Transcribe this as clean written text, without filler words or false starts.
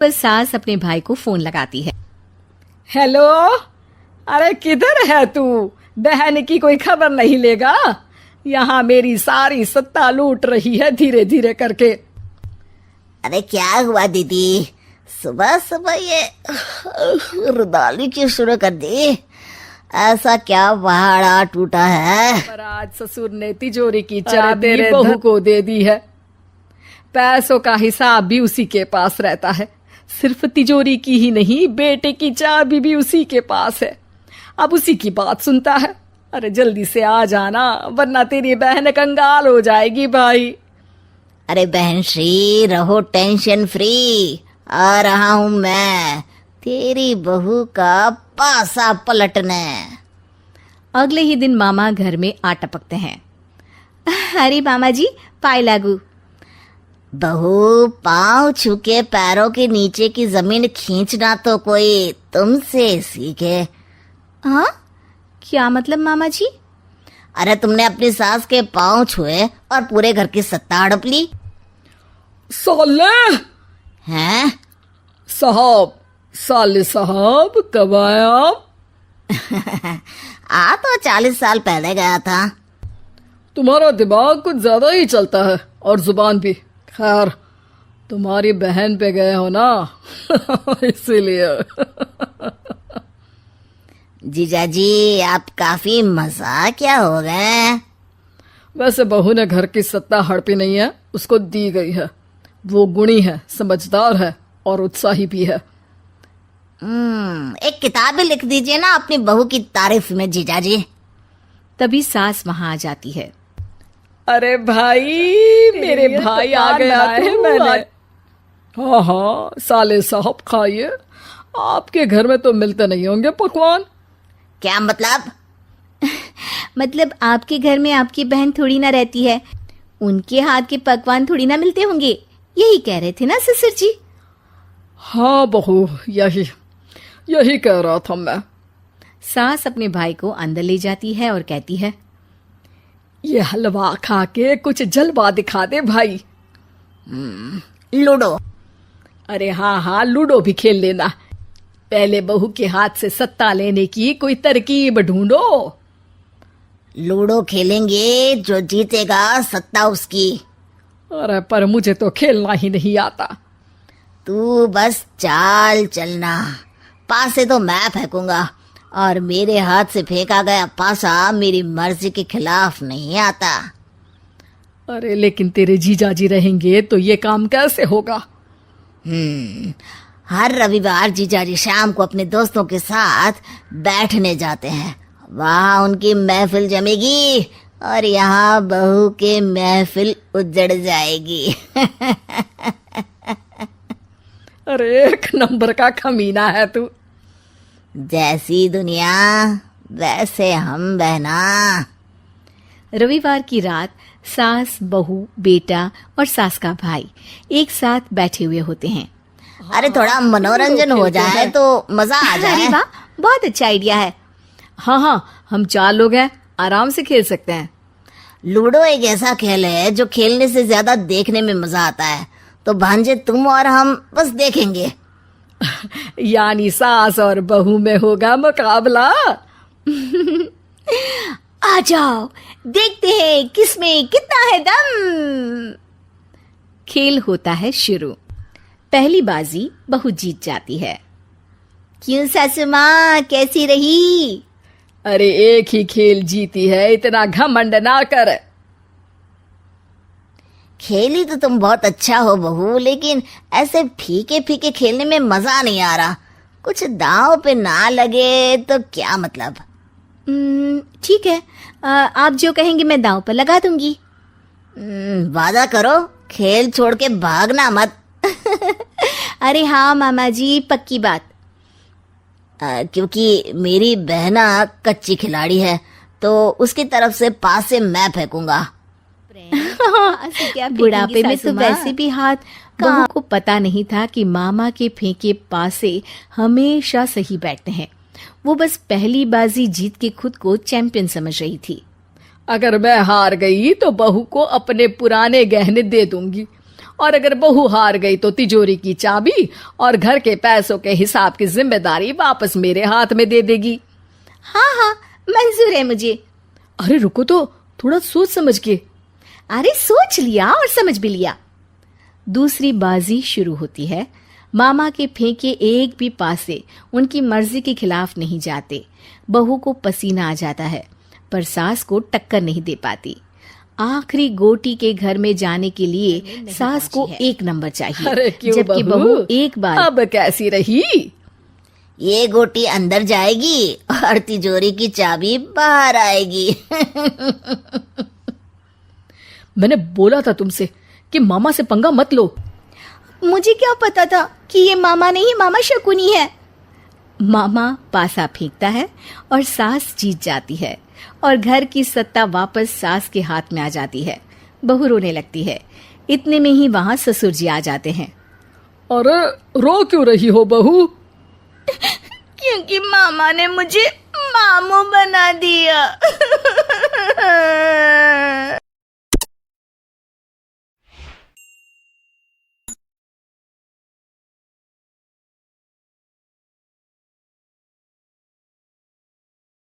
पर सास अपने भाई को फोन लगाती है। हेलो, अरे किधर है तू? बहन की कोई खबर नहीं लेगा? यहाँ मेरी सारी सत्ता लूट रही है धीरे धीरे करके। अरे क्या हुआ दीदी, सुबह सुबह ये रुदाली क्यों शुरू कर दी? ऐसा क्या पहाड़ा टूटा है? पर आज ससुर ने तिजोरी की चाबी बहू को दे दी है। पैसों का हिसाब भी उसी के पास रहता है। सिर्फ तिजोरी की ही नहीं, बेटे की चाबी भी उसी के पास है। अब उसी की बात सुनता है। अरे जल्दी से आ जाना, वरना तेरी बहन कंगाल हो जाएगी भाई। अरे बहन श्री, रहो टेंशन फ्री, आ रहा हूँ मैं तेरी बहू का पासा पलटने। अगले ही दिन मामा घर में आ टपकते हैं। अरे मामा जी, पाए लागू। बहू, पाँव छू के पैरों के नीचे की जमीन खींचना तो कोई तुमसे सीखे। हाँ, क्या मतलब मामा जी? अरे तुमने अपनी सास के पाँव छुए और पूरे घर की सत्ता हड़प ली। साले हैं? साहब, साले साहब कब आए आप? आ तो 40 साल पहले गया था। तुम्हारा दिमाग कुछ ज्यादा ही चलता है और जुबान भी। खैर, तुम्हारी बहन पे गए हो ना इसीलिए। जीजाजी, आप काफी मजाकिया हो गए। वैसे बहू ने घर की सत्ता हड़पी नहीं है, उसको दी गई है। वो गुणी है, समझदार है और उत्साही भी है। एक किताब भी लिख दीजिए ना अपनी बहू की तारीफ में जीजाजी। तभी सास वहां आ जाती है। अरे भाई, मेरे भाई आ गया है मैंने। हाँ हाँ, साले साहब खाइए। आपके घर में तो मिलते नहीं होंगे पकवान। क्या मतलब? मतलब आपके घर में आपकी बहन थोड़ी ना रहती है, उनके हाथ के पकवान थोड़ी ना मिलते होंगे, यही कह रहे थे ना ससुर जी? हाँ बहू, यही कह रहा था मैं। सास अपने भाई को अंदर ले जाती है और कहती है, ये हलवा खा के कुछ जलवा दिखा दे भाई। लूडो? अरे हाँ हाँ, लूडो भी खेल लेना। पहले बहू के हाथ से सत्ता लेने की कोई तरकीब ढूंढो। लूडो खेलेंगे, जो जीतेगा सत्ता उसकी। अरे पर मुझे तो खेलना ही नहीं आता। तू बस चाल चलना, पासे तो मैं फेंकूंगा और मेरे हाथ से फेंका गया पासा मेरी मर्जी के खिलाफ नहीं आता। अरे लेकिन तेरे जीजाजी रहेंगे तो ये काम कैसे होगा? हर रविवार जीजाजी शाम को अपने दोस्तों के साथ बैठने जाते हैं। वहाँ उनकी महफिल जमेगी और यहाँ बहू के महफिल उजड़ जाएगी। अरे एक नंबर का कमीना है तू। जैसी दुनिया वैसे हम बहना। रविवार की रात सास, बहू, बेटा और सास का भाई एक साथ बैठे हुए होते हैं। अरे थोड़ा मनोरंजन हो जाए तो मजा आ अरे जाए। वाह, बहुत अच्छा आइडिया है। हाँ हाँ, हम 4 लोग हैं, आराम से खेल सकते हैं। लूडो एक ऐसा खेल है जो खेलने से ज्यादा देखने में मजा आता है। तो भांजे, तुम और हम बस देखेंगे। यानी सास और बहू में होगा मुकाबला। आ जाओ, देखते हैं किसमें कितना है दम। खेल होता है शुरू। पहली बाजी बहू जीत जाती है। क्यों सासू माँ, कैसी रही? अरे एक ही खेल जीती है, इतना घमंड ना कर। खेली तो तुम बहुत अच्छा हो बहू, लेकिन ऐसे फीके फीके खेलने में मजा नहीं आ रहा। कुछ दांव पे ना लगे तो क्या मतलब। ठीक है, आप जो कहेंगे मैं दांव पर लगा दूंगी। वादा करो, खेल छोड़ के भागना मत। अरे हाँ मामा जी, पक्की बात। क्योंकि मेरी बहना कच्ची खिलाड़ी है, तो उसकी तरफ से पास से मैं फेंकूंगा। बुढ़ापे में तो वैसे भी हाथ। बहू को पता नहीं था कि मामा के फेंके पासे हमेशा सही बैठते हैं। वो बस पहली बाजी जीत के खुद को चैंपियन समझ रही थी। अगर मैं हार गई तो बहू को अपने पुराने गहने दे दूंगी और अगर बहू हार गई तो तिजोरी की चाबी और घर के पैसों के हिसाब की जिम्मेदारी वापस मेरे हाथ में दे देगी। हाँ हाँ, मंजूर है मुझे। अरे रुको तो, थोड़ा सोच समझ के। अरे सोच लिया और समझ भी लिया। दूसरी बाजी शुरू होती है। मामा के फेंके एक भी पासे उनकी मर्जी के खिलाफ नहीं जाते। बहू को पसीना आ जाता है पर सास को टक्कर नहीं दे पाती। आखिरी गोटी के घर में जाने के लिए सास को एक नंबर चाहिए। अरे क्यों जबकि बहू एक बार अब कैसी रही? ये गोटी अंदर जाएगी और तिजोरी की चाबी बाहर आएगी। मैंने बोला था तुमसे कि मामा से पंगा मत लो। मुझे क्या पता था कि ये मामा नहीं, मामा शकुनी है। मामा पासा फेंकता है और सास जीत जाती है और घर की सत्ता वापस सास के हाथ में आ जाती है। बहू रोने लगती है। इतने में ही वहां ससुर जी आ जाते हैं। अरे रो क्यों रही हो बहू? क्योंकि मामा ने मुझे मामू बना दिया।